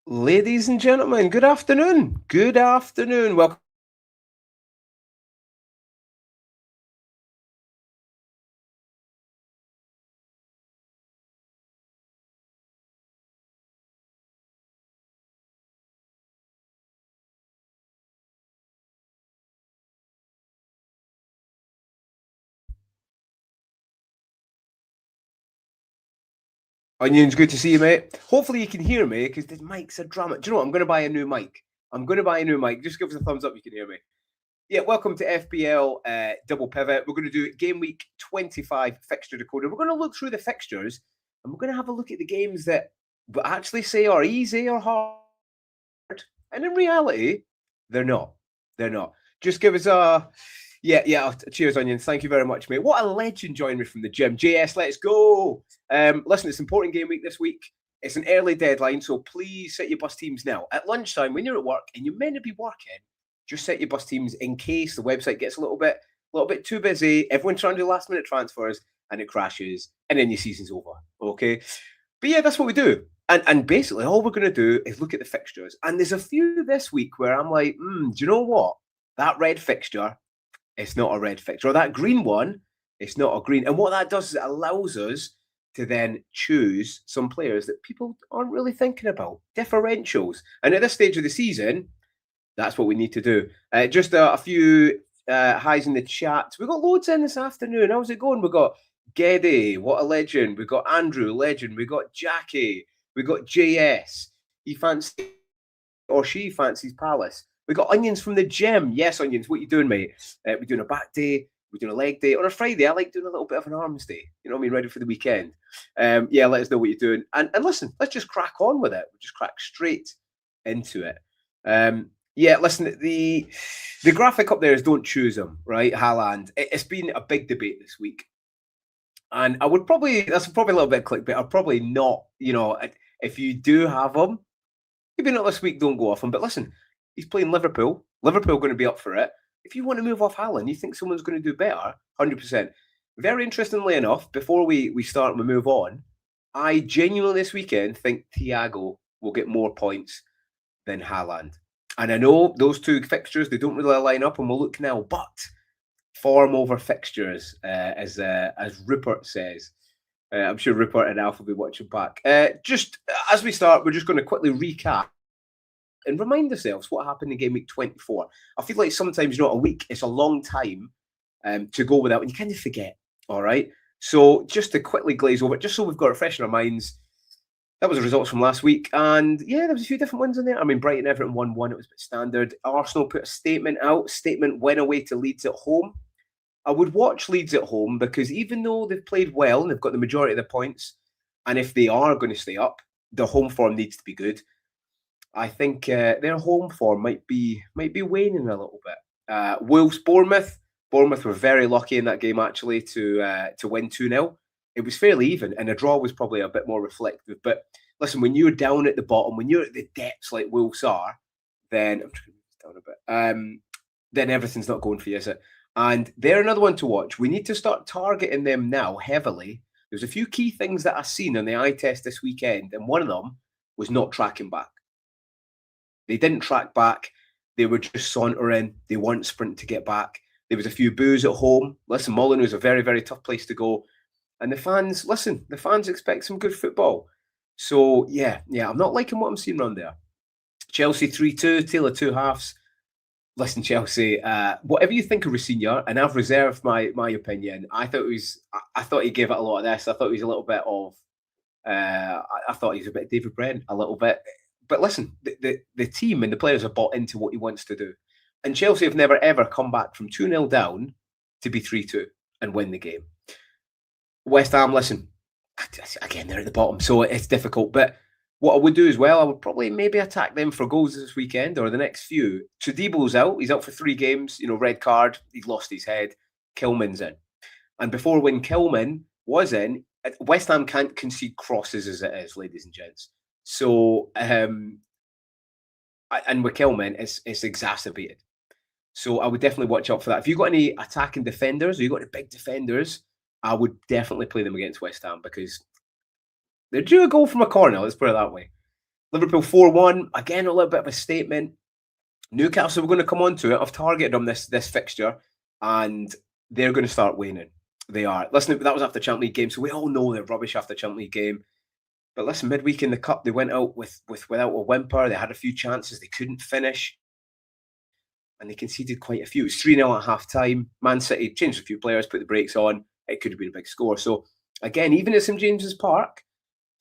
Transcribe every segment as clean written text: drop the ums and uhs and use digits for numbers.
Ladies and gentlemen, good afternoon. Good afternoon. Welcome. Onions, good to see you, mate. Hopefully you can hear me because the mic's a drama. Do you know what? I'm going to buy a new mic. I'm going to buy a new mic. Just give us a thumbs up if you can hear me. Yeah, welcome to FPL Double Pivot. We're going to do game week 25 fixture decoder. We're going to look through the fixtures and we're going to have a look at the games that we actually say are easy or hard. And in reality, they're not. They're not. Just give us a yeah. Cheers, Onions. Thank you very much, mate. What a legend joining me from the gym. JS, let's go. Listen, it's important game week this week. It's an early deadline, so please set your bus teams now. At lunchtime, when you're at work and you're meant to be working, just set your bus teams in case the website gets a little bit too busy. Everyone's trying to do last minute transfers and it crashes, and then your season's over. Okay. But yeah, that's what we do. And basically all we're going to do is look at the fixtures. And there's a few this week where I'm like, do you know what? That red fixture, it's not a red fixture. Or that green one, it's not a green. And what that does is it allows us to then choose some players that people aren't really thinking about, differentials. And at this stage of the season, that's what we need to do. Just a few highs in the chat. We got loads in this afternoon. How's it going? We got Geddy, what a legend. We got Andrew, legend. We got Jackie. We got JS. He fancies or she fancies Palace. We got Onions from the gym. Yes, Onions, what you doing, mate? We're doing a back day. We're doing a leg day. On a Friday, I like doing a little bit of an arms day. You know what I mean? Ready for the weekend. Yeah, let us know what you're doing. And listen, let's just crack on with it. We'll just crack straight into it. Yeah, listen, the graphic up there is don't choose them, right? Haaland. It's been a big debate this week. And I would probably, that's probably a little bit clickbait. I'll probably not, if you do have him, maybe not this week, don't go off him. But listen, he's playing Liverpool. Liverpool going to be up for it. If you want to move off Haaland, you think someone's going to do better, 100%. Very interestingly enough, before we start and we move on, I genuinely this weekend think Thiago will get more points than Haaland. And I know those two fixtures, they don't really line up, and we'll look now, but form over fixtures, as Rupert says. I'm sure Rupert and Alf will be watching back. Just as we start, we're just going to quickly recap and remind ourselves what happened in game week 24. I feel like sometimes, a week, it's a long time to go without, and you kind of forget, all right? So just to quickly glaze over it, just so we've got it fresh in our minds, that was the results from last week. And yeah, there was a few different ones in there. I mean, Brighton, Everton 1-1. It was a bit standard. Arsenal put a statement out. Statement went away to Leeds at home. I would watch Leeds at home because even though they've played well and they've got the majority of the points, and if they are going to stay up, the home form needs to be good. I think their home form might be waning a little bit. Wolves, Bournemouth. Bournemouth were very lucky in that game actually to win 2-0. It was fairly even, and a draw was probably a bit more reflective. But listen, when you're down at the bottom, when you're at the depths like Wolves are, then I'm trying to down a bit. Then everything's not going for you, is it? And they're another one to watch. We need to start targeting them now heavily. There's a few key things that I've seen on the eye test this weekend, and one of them was not tracking back. They didn't track back. They were just sauntering. They weren't sprinting to get back. There was a few boos at home. Listen, Molyneux is a very, very tough place to go. And the fans, listen, the fans expect some good football. So, yeah, I'm not liking what I'm seeing around there. Chelsea 3-2, tale of two halves. Listen, Chelsea, whatever you think of Rafinha, and I've reserved my opinion. I thought he gave it a lot of this. I thought he was a little bit of, I thought he was a bit David Brent, a little bit. But listen, the team and the players have bought into what he wants to do. And Chelsea have never, ever come back from 2-0 down to be 3-2 and win the game. West Ham, listen, again, they're at the bottom, so it's difficult. But what I would do as well, I would probably maybe attack them for goals this weekend or the next few. Tadibul's out. He's out for 3 games, red card. He's lost his head. Kilman's in. And before when Kilman was in, West Ham can't concede crosses as it is, ladies and gents. So, and with Kilman, it's exacerbated. So I would definitely watch out for that. If you've got any attacking defenders or you've got any big defenders, I would definitely play them against West Ham because they're due a goal from a corner. Let's put it that way. Liverpool 4-1. Again, a little bit of a statement. Newcastle, we're going to come on to it. I've targeted them this fixture, and they're going to start waning. They are. Listen, that was after the Champions League game, so we all know they're rubbish after the Champions League game. But listen, midweek in the Cup, they went out without a whimper. They had a few chances. They couldn't finish. And they conceded quite a few. It was 3-0 at half-time. Man City changed a few players, put the brakes on. It could have been a big score. So, again, even at St James's Park,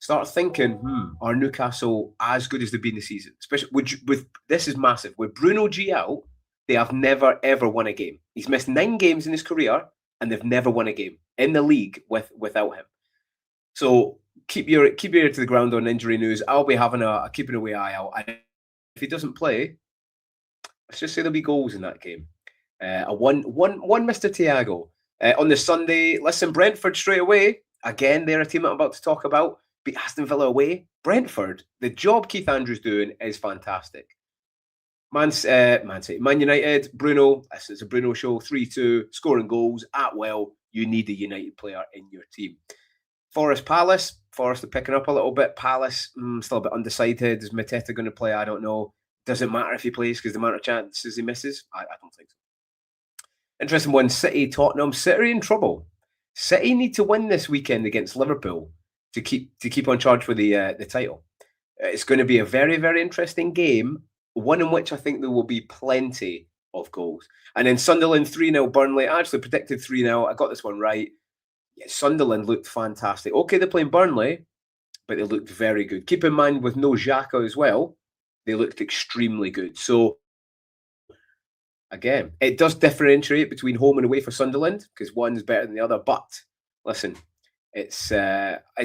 start thinking, are Newcastle as good as they've been this season? Especially with this is massive. With Bruno G out, they have never, ever won a game. He's missed 9 games in his career, and they've never won a game in the league without him. So keep your ear to the ground on injury news. I'll be having a keeping away eye out. And if he doesn't play, let's just say there'll be goals in that game. One Mr. Thiago. On the Sunday, listen, Brentford straight away. Again, they're a team that I'm about to talk about. Beat Aston Villa away. Brentford, the job Keith Andrews doing is fantastic. Man United, Bruno, this is a Bruno show, 3-2, scoring goals at will. You need a United player in your team. Forest Palace, Forest are picking up a little bit. Palace, still a bit undecided. Is Mateta going to play? I don't know. Doesn't matter if he plays because the amount of chances he misses, I don't think so. Interesting one, City, Tottenham. City are in trouble. City need to win this weekend against Liverpool to keep on charge for the title. It's going to be a very, very interesting game, one in which I think there will be plenty of goals. And then Sunderland 3-0 Burnley. I actually predicted 3-0. I got this one right. Yeah, Sunderland looked fantastic. Okay, they're playing Burnley, but they looked very good. Keep in mind, with no Xhaka as well, they looked extremely good. So, again, it does differentiate between home and away for Sunderland because one's better than the other. But, listen, it's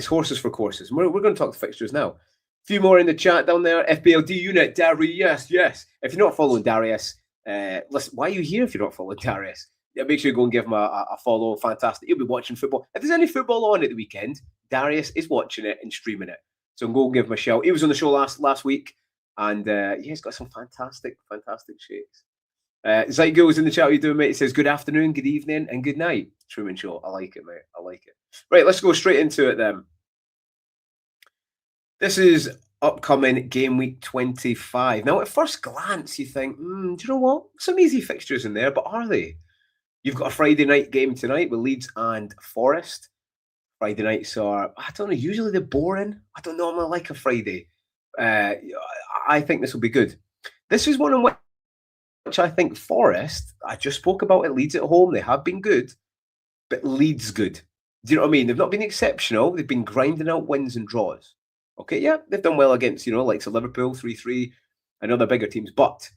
horses for courses. We're going to talk the fixtures now. A few more in the chat down there. FPL D unit, Darius, yes. If you're not following Darius, listen, why are you here if you're not following Darius? Yeah, make sure you go and give him a follow. Fantastic. You'll be watching football. If there's any football on at the weekend, Darius is watching it and streaming it. So go and give him a shout. He was on the show last week, and he's got some fantastic shakes. Zygo's in the chat. How you doing, mate? He says, good afternoon, good evening, and good night. Truman Show. I like it, mate. I like it. Right, let's go straight into it then. This is upcoming game week 25. Now, at first glance, you think, do you know what? Some easy fixtures in there, but are they? You've got a Friday night game tonight with Leeds and Forest. Friday nights are, I don't know, usually they're boring. I don't normally like a Friday. I think this will be good. This is one in which I think Forest, I just spoke about it, Leeds at home. They have been good, but Leeds good. Do you know what I mean? They've not been exceptional. They've been grinding out wins and draws. Okay, yeah, they've done well against, like Liverpool, 3-3, and other bigger teams. But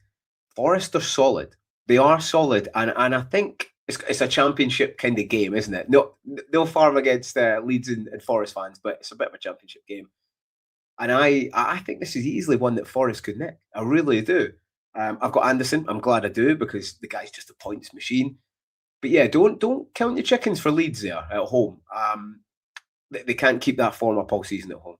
Forest are solid. They are solid. And I think it's a championship kind of game, isn't it? No farm against Leeds and Forest fans, but it's a bit of a championship game. And I think this is easily one that Forest could nick. I really do. I've got Anderson. I'm glad I do because the guy's just a points machine. But yeah, don't count your chickens for Leeds there at home. They can't keep that form up all season at home.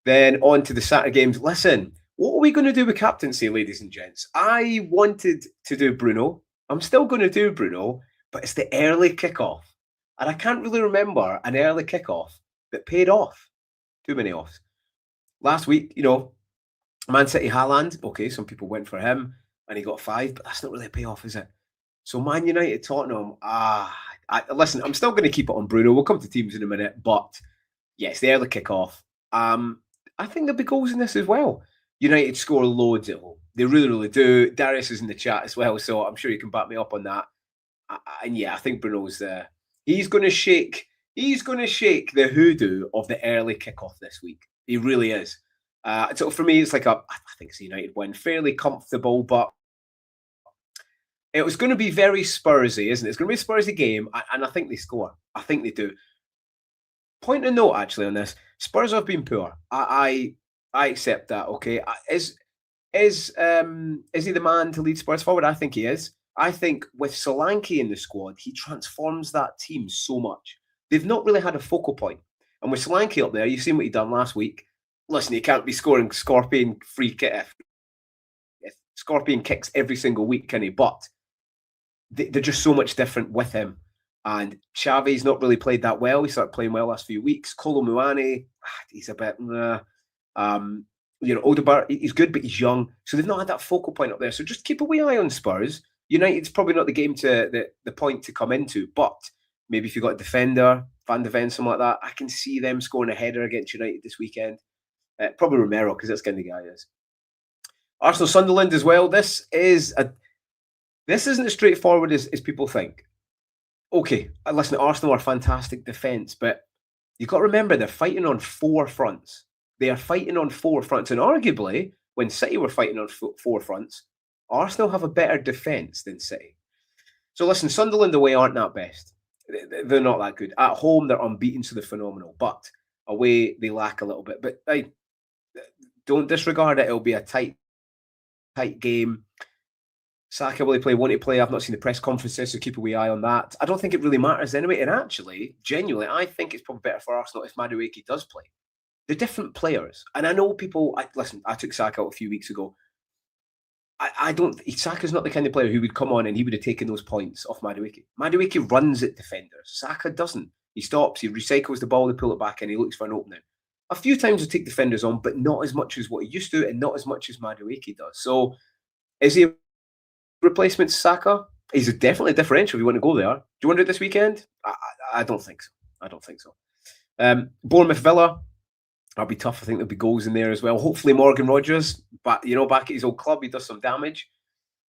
Then on to the Saturday games. Listen, what are we going to do with captaincy, ladies and gents? I wanted to do Bruno. I'm still going to do Bruno, but it's the early kickoff. And I can't really remember an early kickoff that paid off. Too many offs. Last week, Man City Haaland. Okay, some people went for him and he got 5, but that's not really a payoff, is it? So Man United, Tottenham. Listen, I'm still going to keep it on Bruno. We'll come to teams in a minute, but yes, the early kickoff. I think there'll be goals in this as well. United score loads at home. They really, really do. Darius is in the chat as well, so I'm sure you can back me up on that. And yeah, I think Bruno's there. He's going to shake the hoodoo of the early kickoff this week. He really is. So for me, it's like I think it's a United win. Fairly comfortable, but it was going to be very Spursy, isn't it? It's going to be a Spursy game, and I think they score. I think they do. Point of note, actually, on this, Spurs have been poor. I accept that. Okay, is he the man to lead Spurs forward? I think he is. I think with Solanke in the squad, he transforms that team so much. They've not really had a focal point, and with Solanke up there, you've seen what he done last week. Listen, he can't be scoring Scorpion free kick if Scorpion kicks every single week, can he? But they're just so much different with him. And Xavi's not really played that well. He started playing well last few weeks. Kolo Muani, he's a bit. Odegaard, he's good, but he's young. So they've not had that focal point up there. So just keep a wee eye on Spurs. United's probably not the game the point to come into, but maybe if you've got a defender, Van de Ven, something like that, I can see them scoring a header against United this weekend. Probably Romero, because that's kind of the guy he is. Arsenal Sunderland as well. This isn't as straightforward as people think. Okay, listen, Arsenal are fantastic defence, but you've got to remember they're fighting on 4 fronts. They are fighting on 4 fronts, and arguably, when City were fighting on 4 fronts, Arsenal have a better defence than City. So listen, Sunderland away aren't that best. They're not that good. At home, they're unbeaten, so they're phenomenal. But away, they lack a little bit. But don't disregard it. It'll be a tight game. Saka, will he play? Won't he play? I've not seen the press conferences, so keep a wee eye on that. I don't think it really matters anyway. And actually, genuinely, I think it's probably better for Arsenal if Madueke does play. They're different players. And I know people, listen, I took Saka out a few weeks ago. Saka's not the kind of player who would come on and he would have taken those points off Madueke. Madueke runs at defenders. Saka doesn't. He stops, he recycles the ball, they pull it back in, he looks for an opening. A few times he'll take defenders on, but not as much as what he used to and not as much as Madueke does. So is he a replacement to Saka? He's definitely a differential if you want to go there. Do you want to do it this weekend? I don't think so. I don't think so. Bournemouth Villa. That'll be tough. I think there'll be goals in there as well. Hopefully Morgan Rogers, back at his old club, he does some damage.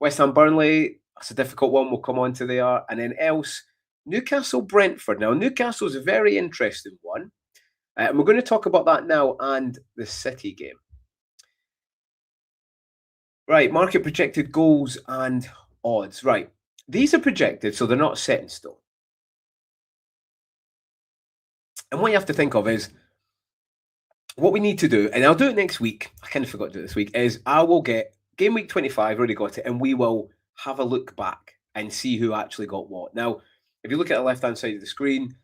West Ham Burnley, that's a difficult one. We'll come on to there. And then else, Newcastle Brentford. Now, Newcastle's a very interesting one. And we're going to talk about that now and the City game. Right, market projected goals and odds. Right, these are projected, so they're not set in stone. And what you have to think of is, what we need to do, and I'll do it next week, I kind of forgot to do it this week, is I will get game week 25, already got it, and we will have a look back and see who actually got what. Now, if you look at the left-hand side of the screen,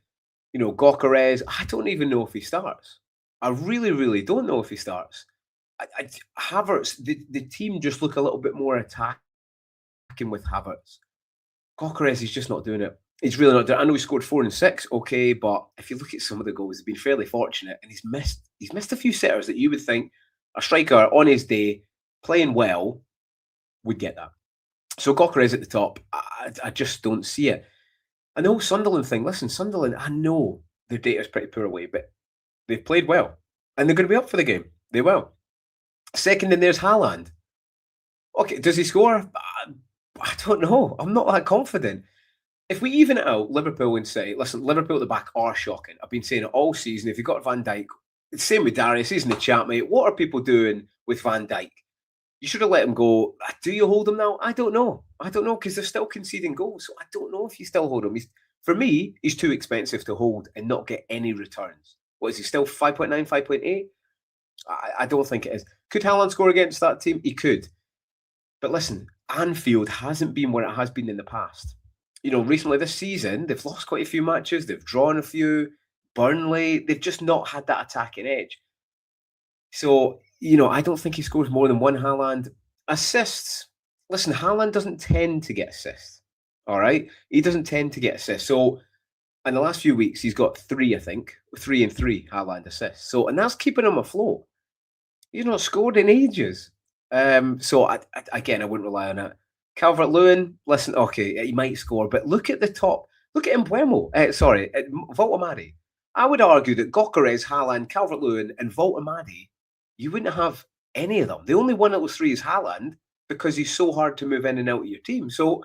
Gyökeres, I don't even know if he starts. I really, really don't know if he starts. Havertz, the team just look a little bit more attacking with Havertz. Gyökeres is just not doing it. He's really not doing it. I know he scored 4 and 6, okay, but if you look at some of the goals, he's been fairly fortunate, and he's missed a few setters that you would think a striker on his day, playing well, would get that. So Gyökeres at the top, I just don't see it. And the whole Sunderland thing, listen, Sunderland, I know their data's pretty poor away, but they've played well, and they're going to be up for the game. They will. Second, and there's Haaland. Okay, does he score? I don't know. I'm not that confident. If we even it out, Liverpool and City, listen, Liverpool at the back are shocking. I've been saying it all season. If you've got Van Dijk, same with Darius, he's in the chat, mate. What are people doing with Van Dijk? You should have let him go. Do you hold him now? I don't know. Because they're still conceding goals. So I don't know if you still hold him. For me, he's too expensive to hold and not get any returns. What is he, still 5.9, 5.8? I don't think it is. Could Haaland score against that team? He could. But listen, Anfield hasn't been what it has been in the past. Recently this season, they've lost quite a few matches. They've drawn a few. Burnley, they've just not had that attacking edge. So, I don't think he scores more than one. Haaland. Assists. Listen, Haaland doesn't tend to get assists. All right? He doesn't tend to get assists. So, in the last few weeks, he's got 3, I think. 3 and 3 Haaland assists. So, and that's keeping him afloat. He's not scored in ages. So, I wouldn't rely on it. Calvert-Lewin, listen, okay, he might score, but look at the top. Look at Mbeumo. Voltemade. I would argue that Gyökeres, Haaland, Calvert-Lewin, and Voltemade, you wouldn't have any of them. The only one of those 3 is Haaland because he's so hard to move in and out of your team. So,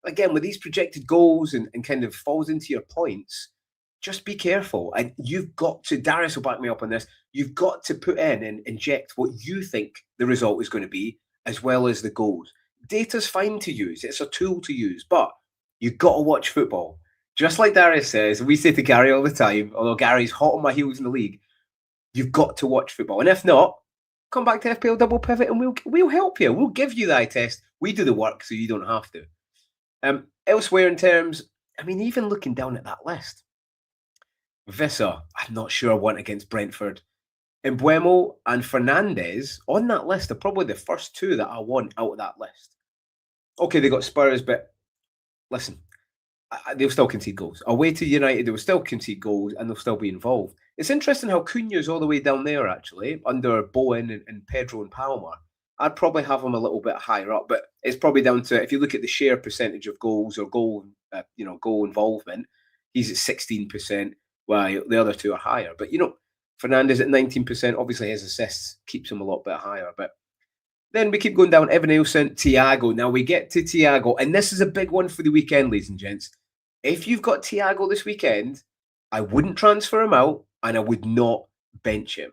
again, with these projected goals and kind of falls into your points, just be careful. And you've got to, Darius will back me up on this, you've got to put in and inject what you think the result is going to be, as well as the goals. Data's fine to use. It's a tool to use, but you've got to watch football. Just like Darius says, we say to Gary all the time, although Gary's hot on my heels in the league, you've got to watch football. And if not, come back to FPL Double Pivot and we'll help you. We'll give you the eye test. We do the work so you don't have to. Elsewhere in terms, even looking down at that list, Visser, I'm not sure I want against Brentford. Mbeumo and Fernandes on that list are probably the first 2 that I want out of that list. Okay, they got Spurs, but listen, they'll still concede goals. Away to United, they will still concede goals and they'll still be involved. It's interesting how Cunha's all the way down there, actually, under Bowen and Pedro and Palmer. I'd probably have him a little bit higher up, but it's probably down to, if you look at the share percentage of goals or goal involvement, he's at 16%, while the other two are higher. But Fernandes at 19%, obviously his assists keeps him a lot bit higher. But then we keep going down. Evan Nielsen, Thiago. Now we get to Thiago, and this is a big one for the weekend, ladies and gents. If you've got Thiago this weekend, I wouldn't transfer him out, and I would not bench him.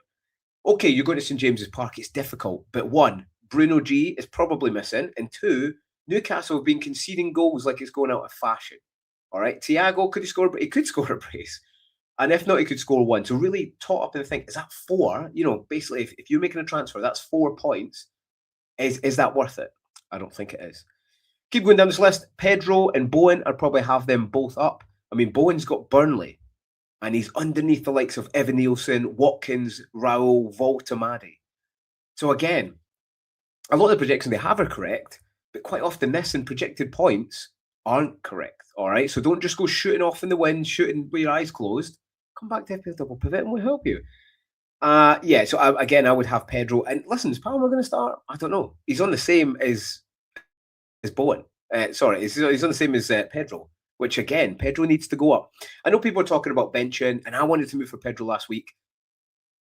Okay, you're going to St James's Park. It's difficult, but one, Bruno G is probably missing, and two, Newcastle have been conceding goals like it's going out of fashion. All right, Thiago, could he score? He could score a brace. And if not, he could score one. So really tot up and think, is that 4? Basically, if you're making a transfer, that's 4 points. Is that worth it? I don't think it is. Keep going down this list. Pedro and Bowen, I'd probably have them both up. I mean, Bowen's got Burnley, and he's underneath the likes of Evan Nielsen, Watkins, Raul, Voltamadi. So again, a lot of the projections they have are correct, but quite often this and projected points aren't correct. All right, so don't just go shooting off in the wind, shooting with your eyes closed. Come back to FPL Double Pivot and we'll help you. So I would have Pedro. And listen, is Palmer going to start? I don't know. He's on the same as Bowen. He's on the same as Pedro, which again, Pedro needs to go up. I know people are talking about benching, and I wanted to move for Pedro last week.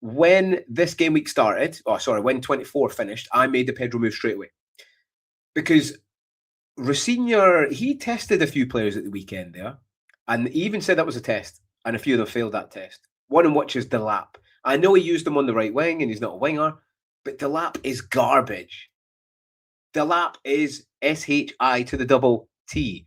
When this game week started, when 24 finished, I made the Pedro move straight away. Because Rosinha, he tested a few players at the weekend there, and he even said that was a test, and a few of them failed that test. One in which is Delap. I know he used him on the right wing, and he's not a winger, but Delap is garbage. Delap is SHI to the double T.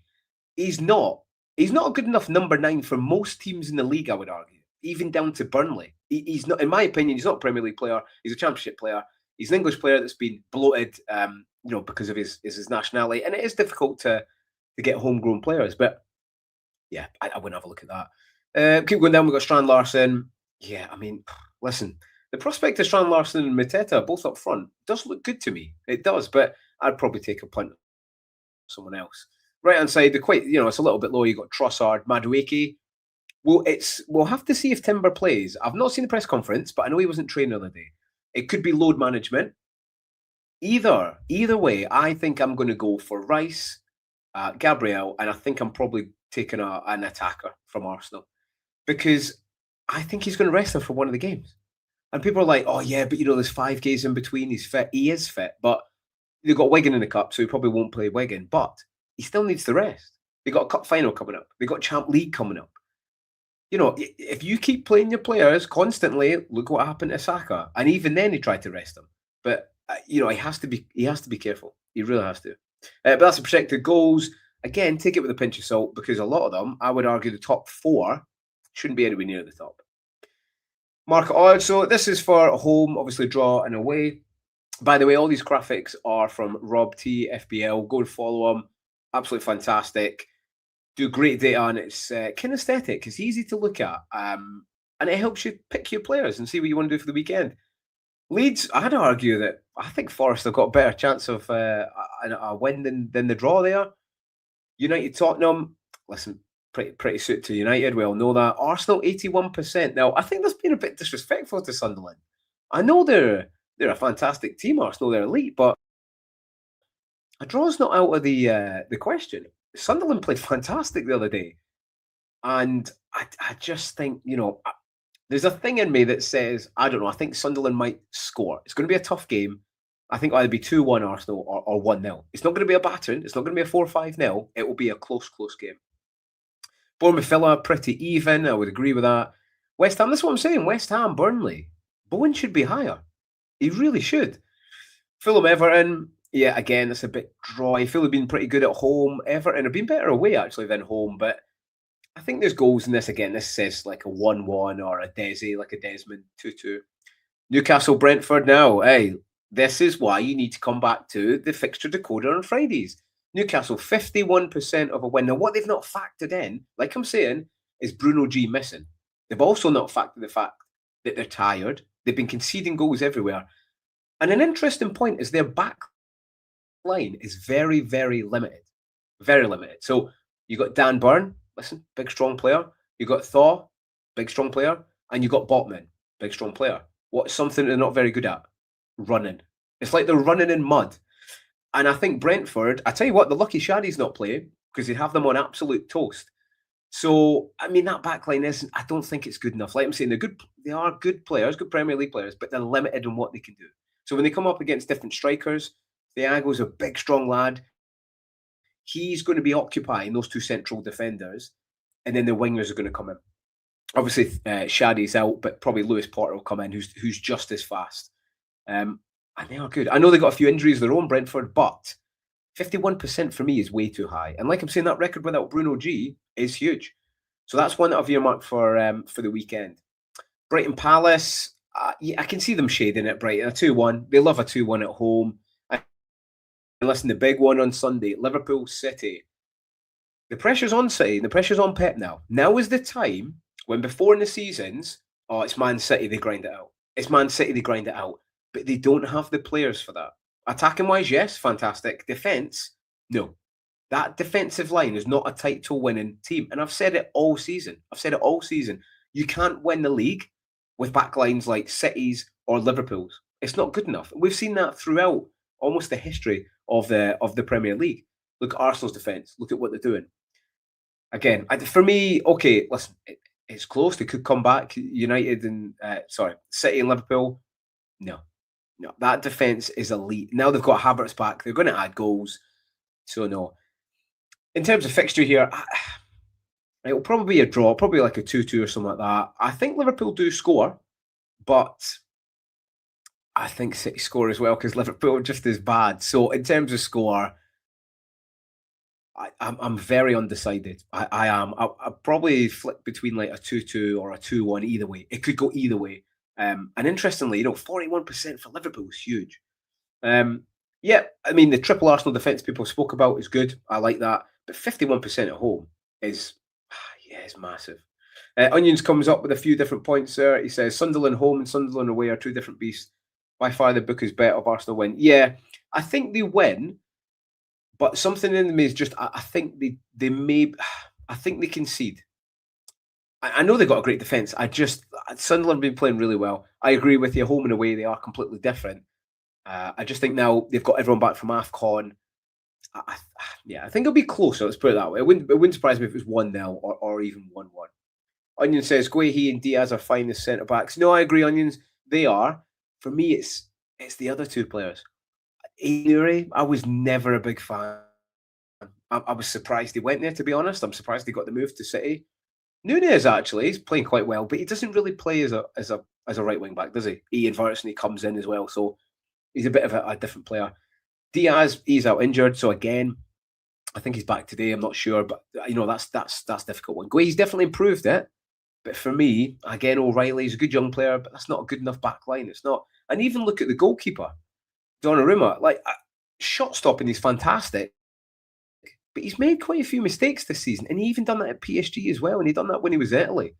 He's not a good enough number 9 for most teams in the league, I would argue, even down to Burnley. He's not, in my opinion, he's not a Premier League player. He's a Championship player. He's an English player that's been bloated, because of his nationality, and it is difficult to get homegrown players. But yeah, I wouldn't have a look at that. Keep going down. We've got Strand Larson. Yeah, I mean, listen, the prospect of Strand Larson and Mateta both up front does look good to me. It does, but I'd probably take a punt on someone else. Right hand side, it's a little bit low. You got Trossard, Madueke. We'll have to see if Timber plays. I've not seen the press conference, but I know he wasn't training the other day. It could be load management. Either way, I think I'm going to go for Rice, Gabriel, and I think I'm probably taking an attacker from Arsenal, because I think he's going to rest him for one of the games. And people are like, oh yeah, but there's 5 games in between. He's fit. He is fit, but they've got Wigan in the cup, so he probably won't play Wigan. But he still needs the rest. They got a cup final coming up. They got Champ League coming up. If you keep playing your players constantly, look what happened to Saka. And even then, he tried to rest him. But he has to be careful. He really has to. But that's the projected goals. Again, take it with a pinch of salt, because a lot of them, I would argue, the top 4 shouldn't be anywhere near the top. Market odds. So this is for home, obviously draw and away. By the way, all these graphics are from Rob T FPL. Go and follow him. Absolutely fantastic. Do great data, and it's kinesthetic. It's easy to look at, and it helps you pick your players and see what you want to do for the weekend. Leeds, I'd argue that I think Forest have got a better chance of a win than the draw there. United, Tottenham, listen, pretty suited to United. We all know that. Arsenal, 81%. Now, I think that's been a bit disrespectful to Sunderland. I know they're a fantastic team, Arsenal. They're elite, but a draw's not out of the question. Sunderland played fantastic the other day, and I just think there's a thing in me that says, I don't know, I think Sunderland might score. It's going to be a tough game. I think it'll either be 2-1 Arsenal or 1-0. It's not going to be a battering. It's not going to be a 4-5-0. It will be a close game. Bournemouth Villa, pretty even. I would agree with that. West Ham, that's what I'm saying. West Ham, Burnley. Bowen should be higher. He really should. Fulham, Everton. Yeah, again, it's a bit dry. Fulham have been pretty good at home. Everton have been better away, actually, than home. But I think there's goals in this. Again, this says like a 1-1 or a Desi, like a Desmond 2-2. Newcastle, Brentford now. Hey, this is why you need to come back to the fixture decoder on Fridays. Newcastle, 51% of a win. Now, what they've not factored in, like I'm saying, is Bruno G missing. They've also not factored the fact that they're tired. They've been conceding goals everywhere. And an interesting point is their back line is very, very limited. Very limited. So you got Dan Burn, listen, big strong player. You got Thaw, big strong player, and you got Botman, big strong player. What's something they're not very good at? Running. It's like they're running in mud. And I think Brentford, I tell you what, the lucky Shaddy's not playing because they have them on absolute toast. So, I mean, that backline isn't, I don't think it's good enough. Like I'm saying, they're good, they are good players, good Premier League players, but they're limited in what they can do. So when they come up against different strikers, Thiago's a big, strong lad. He's going to be occupying those two central defenders, and then the wingers are going to come in. Obviously, Shaddy's out, but probably Lewis Porter will come in, who's just as fast. And they are good. I know they got a few injuries of their own, Brentford, but 51% for me is way too high. And like I'm saying, that record without Bruno G is huge. So that's one that I've earmarked for the weekend. Brighton Palace, yeah, I can see them shading at Brighton. A 2-1. They love a 2-1 at home. And listen, the big one on Sunday, Liverpool City. The pressure's on City. The pressure's on Pep now. Now is the time when before in the seasons, oh, it's Man City, they grind it out. It's Man City, they grind it out. But they don't have the players for that. Attacking wise, yes, fantastic. Defence, no. That defensive line is not a title winning team. And I've said it all season. You can't win the league with backlines like City's or Liverpool's. It's not good enough. We've seen that throughout almost the history of the Premier League. Look at Arsenal's defence. Look at what they're doing. Again, for me, okay, listen, it's close. They could come back. United and City and Liverpool. No, that defence is elite. Now they've got Havertz back. They're going to add goals. So no. In terms of fixture here, it'll probably be a draw, probably like a 2-2 or something like that. I think Liverpool do score, but I think City score as well because Liverpool are just as bad. So in terms of score, I'm very undecided. I am. I'll probably flip between like a 2-2 or a 2-1 either way. It could go either way. And interestingly, 41% for Liverpool is huge. Yeah, I mean, the triple Arsenal defence people spoke about is good. I like that. But 51% at home is massive. Onions comes up with a few different points there. He says Sunderland home and Sunderland away are two different beasts. By far, the book is bet of Arsenal win. Yeah, I think they win, but something in them is just, I think they may, I think they concede. I know they've got a great defence. Sunderland have been playing really well. I agree with you. Home and away, they are completely different. I just think now they've got everyone back from AFCON. I think it'll be closer. Let's put it that way. It wouldn't surprise me if it was 1-0 or even 1-1. Onion says Guehi and Diaz are fine as centre backs. No, I agree, Onions. They are. For me, it's the other two players. Nuri, I was never a big fan. I was surprised he went there, to be honest. I'm surprised he got the move to City. Nunez actually, he's playing quite well, but he doesn't really play as a right wing back, does he? Ian Verson, he comes in as well, so he's a bit of a different player. Diaz, he's out injured, so again, I think he's back today. I'm not sure, but that's a difficult one. He's definitely improved it, but for me, again, O'Reilly's a good young player, but that's not a good enough back line. It's not. And even look at the goalkeeper, Donnarumma. Like shot stopping is fantastic, but he's made quite a few mistakes this season, and he even done that at PSG as well, and he done that when he was at Italy.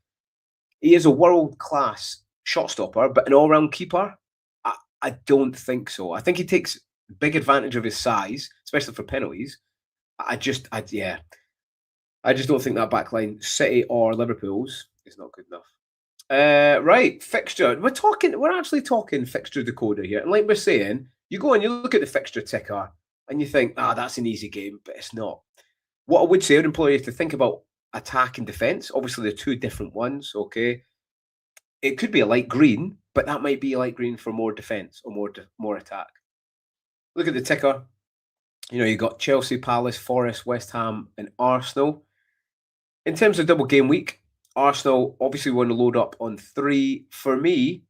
He is a world class shot stopper, but an all round keeper, I don't think so. I think he takes big advantage of his size, especially for penalties. I just don't think that backline, City or Liverpool's, is not good enough. Right, fixture. We're actually talking fixture decoder here. And like we're saying, you go and you look at the fixture ticker and you think, that's an easy game, but it's not. What I would say, I would employ you to think about attack and defense. Obviously, they're two different ones, okay? It could be a light green, but that might be a light green for more defense or more attack. Look at the ticker. You got Chelsea, Palace, Forest, West Ham, and Arsenal. In terms of double game week, Arsenal obviously want to load up on 3. For me,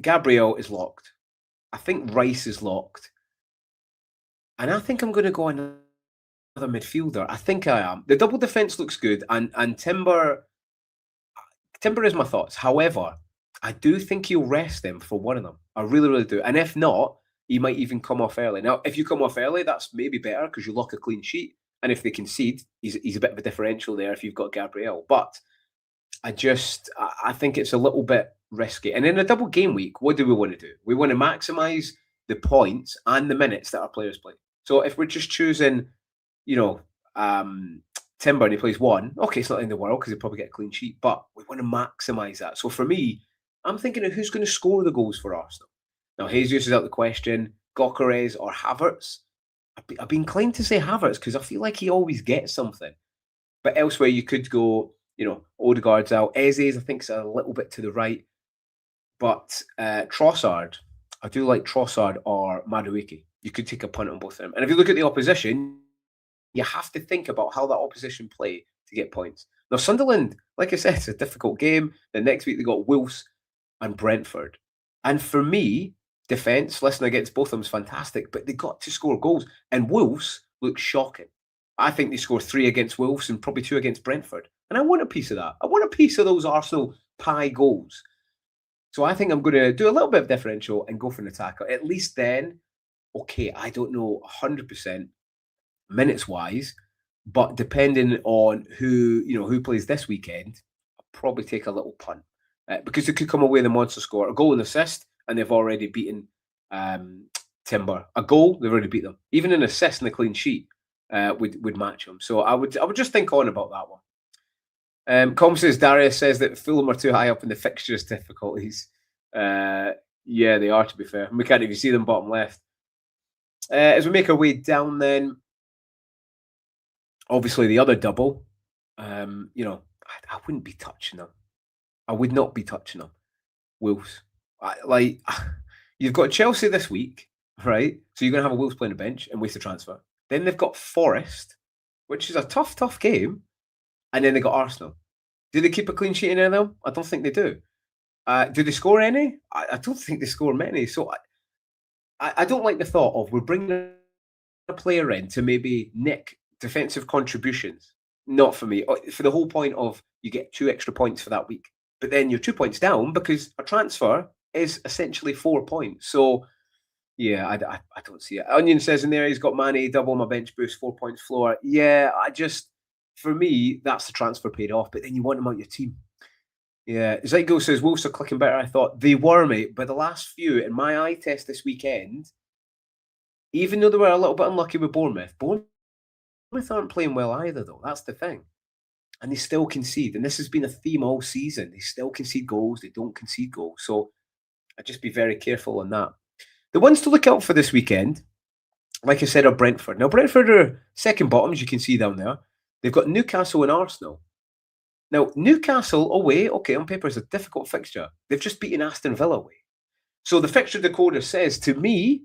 Gabriel is locked. I think Rice is locked. And I think I'm going to go another midfielder. I think I am. The double defense looks good, and Timber is my thoughts. However, I do think he'll rest them for one of them. I really, really do. And if not, he might even come off early. Now, if you come off early, that's maybe better because you lock a clean sheet. And if they concede, he's a bit of a differential there if you've got Gabriel. But I think it's a little bit risky. And in a double game week, what do we want to do? We want to maximise the points and the minutes that our players play. So if we're just choosing, Timber and he plays 1, okay, it's not in the world because he'll probably get a clean sheet, but we want to maximise that. So for me, I'm thinking of who's going to score the goals for Arsenal. Now, Jesus is out the question, Gyökeres or Havertz. I'd be inclined to say Havertz because I feel like he always gets something. But elsewhere, you could go, Odegaard's out. Eze's, I think, is a little bit to the right. But Trossard, I do like Trossard or Madueke. You could take a punt on both of them. And if you look at the opposition, you have to think about how that opposition play to get points. Now, Sunderland, like I said, it's a difficult game. The next week, they got Wolves and Brentford. And for me, defence, listen, against both of them is fantastic, but they got to score goals. And Wolves look shocking. I think they score 3 against Wolves and probably 2 against Brentford. And I want a piece of that. I want a piece of those Arsenal pie goals. So I think I'm going to do a little bit of differential and go for an attacker. At least then, okay, I don't know 100% minutes-wise, but depending on who plays this weekend, I'll probably take a little punt. Because they could come away with a monster score, a goal and assist, and they've already beaten Timber. A goal, they've already beat them. Even an assist and a clean sheet would match them. So I would just think on about that one. Darius says that Fulham are too high up in the fixtures difficulties. Yeah, they are, to be fair. We can't even see them bottom left. As we make our way down then, obviously the other double, I wouldn't be touching them. I would not be touching them. Wolves. You've got Chelsea this week, right? So you're going to have a Wolves playing the bench and waste a transfer. Then they've got Forest, which is a tough game. And then they got Arsenal. Do they keep a clean sheet in any of them? I don't think they do. Do they score any? I don't think they score many. So I don't like the thought of we're bringing a player in to maybe nick defensive contributions. Not for me. For the whole point of you get 2 extra points for that week. But then you're 2 points down because a transfer is essentially 4 points. So, yeah, I don't see it. Onion says in there he's got Mane, double my bench boost, 4 points floor. Yeah, for me, that's the transfer paid off, but then you want them out your team. Yeah, Zygo says, Wolves are clicking better. I thought they were, mate, but the last few, in my eye test this weekend, even though they were a little bit unlucky with Bournemouth aren't playing well either, though. That's the thing. And they still concede. And this has been a theme all season. They still concede goals. They don't concede goals. So I'd just be very careful on that. The ones to look out for this weekend, like I said, are Brentford. Now, Brentford are second bottom, as you can see down there. They've got Newcastle and Arsenal. Now, Newcastle away, okay, on paper is a difficult fixture. They've just beaten Aston Villa away. So the fixture decoder says, to me,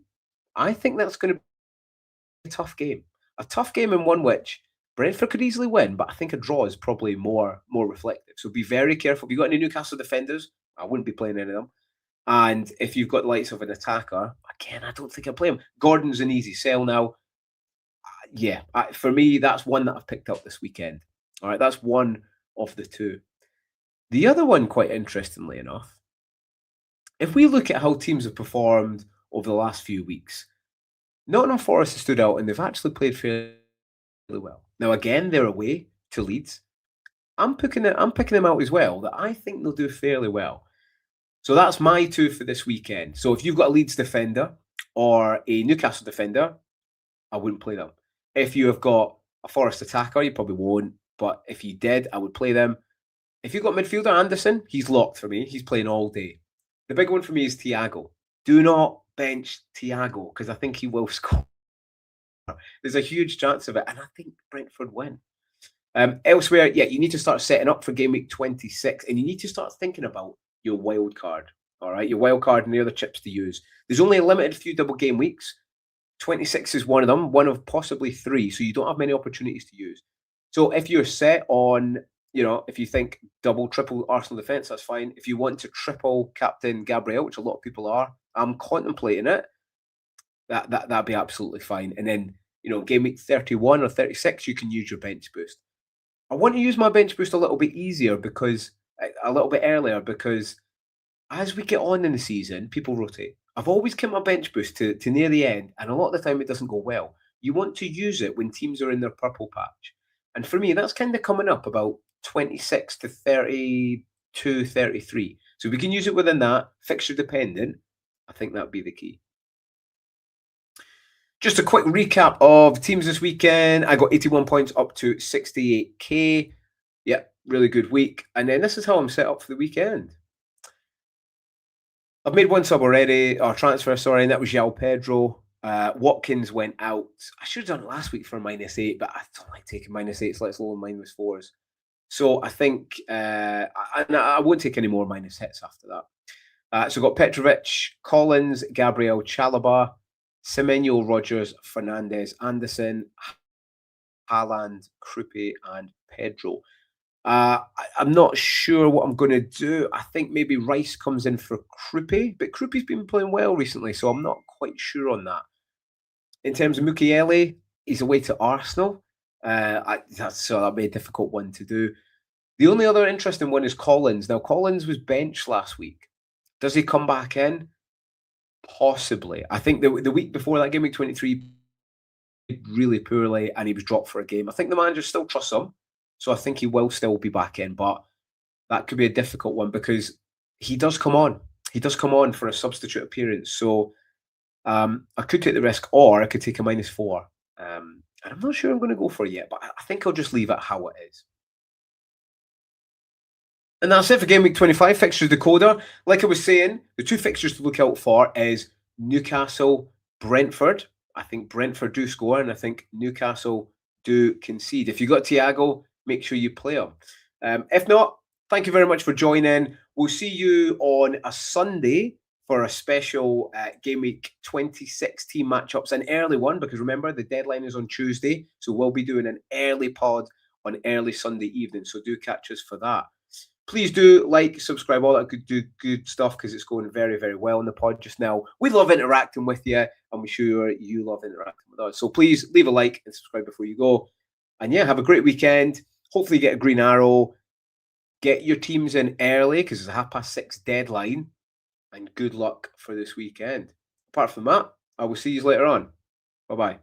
I think that's going to be a tough game. A tough game in one which Brentford could easily win, but I think a draw is probably more reflective. So be very careful. If you've got any Newcastle defenders, I wouldn't be playing any of them. And if you've got the likes of an attacker, again, I don't think I'd play him. Gordon's an easy sell now. Yeah, for me, that's one that I've picked up this weekend. All right, that's one of the 2. The other one, quite interestingly enough, if we look at how teams have performed over the last few weeks, Nottingham Forest has stood out and they've actually played fairly well. Now, again, they're away to Leeds. I'm picking them out as well, that I think they'll do fairly well. So that's my 2 for this weekend. So if you've got a Leeds defender or a Newcastle defender, I wouldn't play them. If you have got a Forest attacker, you probably won't. But if you did, I would play them. If you've got midfielder Anderson, he's locked for me. He's playing all day. The big one for me is Thiago. Do not bench Thiago because I think he will score. There's a huge chance of it. And I think Brentford win. Elsewhere, yeah, you need to start setting up for game week 26 and you need to start thinking about your wild card. All right, your wild card and the other chips to use. There's only a limited few double game weeks. 26 is one of them, one of possibly 3. So you don't have many opportunities to use. So if you're set on, if you think double, triple Arsenal defence, that's fine. If you want to triple captain Gabriel, which a lot of people are, I'm contemplating it. That'd be absolutely fine. And then, game week 31 or 36, you can use your bench boost. I want to use my bench boost a little bit earlier because as we get on in the season, people rotate. I've always kept my bench boost to near the end, and a lot of the time it doesn't go well. You want to use it when teams are in their purple patch. And for me, that's kind of coming up about 26 to 32, 33. So we can use it within that, fixture dependent. I think that'd be the key. Just a quick recap of teams this weekend. I got 81 points up to 68k. Yeah, really good week. And then this is how I'm set up for the weekend. I've made one sub already, or transfer, sorry, and that was João Pedro. Watkins went out. I should have done it last week for -8, but I don't like taking -8s, let alone -4s. So I think I won't take any more minus hits after that. So got Petrovic, Collins, Gabriel Chalobah, Semenyo, Rogers, Fernandez, Anderson, Haaland, Krupe, and Pedro. I'm not sure what I'm going to do. I think maybe Rice comes in for Krupe, but Krupe's been playing well recently, so I'm not quite sure on that. In terms of Mukiele, he's away to Arsenal. So that'll be a difficult one to do. The only other interesting one is Collins. Now, Collins was benched last week. Does he come back in? Possibly. I think the week before that game, week 23, really poorly, and he was dropped for a game. I think the manager still trusts him, so I think he will still be back in, but that could be a difficult one because he does come on. He does come on for a substitute appearance, so I could take the risk, or I could take a -4. And I'm not sure I'm going to go for it yet, but I think I'll just leave it how it is. And that's it for Game Week 25 Fixtures Decoder. Like I was saying, the two fixtures to look out for is Newcastle, Brentford. I think Brentford do score, and I think Newcastle do concede. If you got Thiago, make sure you play him. If not, thank you very much for joining. We'll see you on a Sunday for a special Game Week 26 team matchups, an early one, because remember, the deadline is on Tuesday. So we'll be doing an early pod on early Sunday evening. So do catch us for that. Please do like, subscribe, all that good stuff, because it's going very, very well in the pod just now. We love interacting with you, and we're sure you love interacting with us. So please leave a like and subscribe before you go. And yeah, have a great weekend. Hopefully get a green arrow. Get your teams in early, because it's a 6:30 deadline. And good luck for this weekend. Apart from that, I will see you later on. Bye-bye.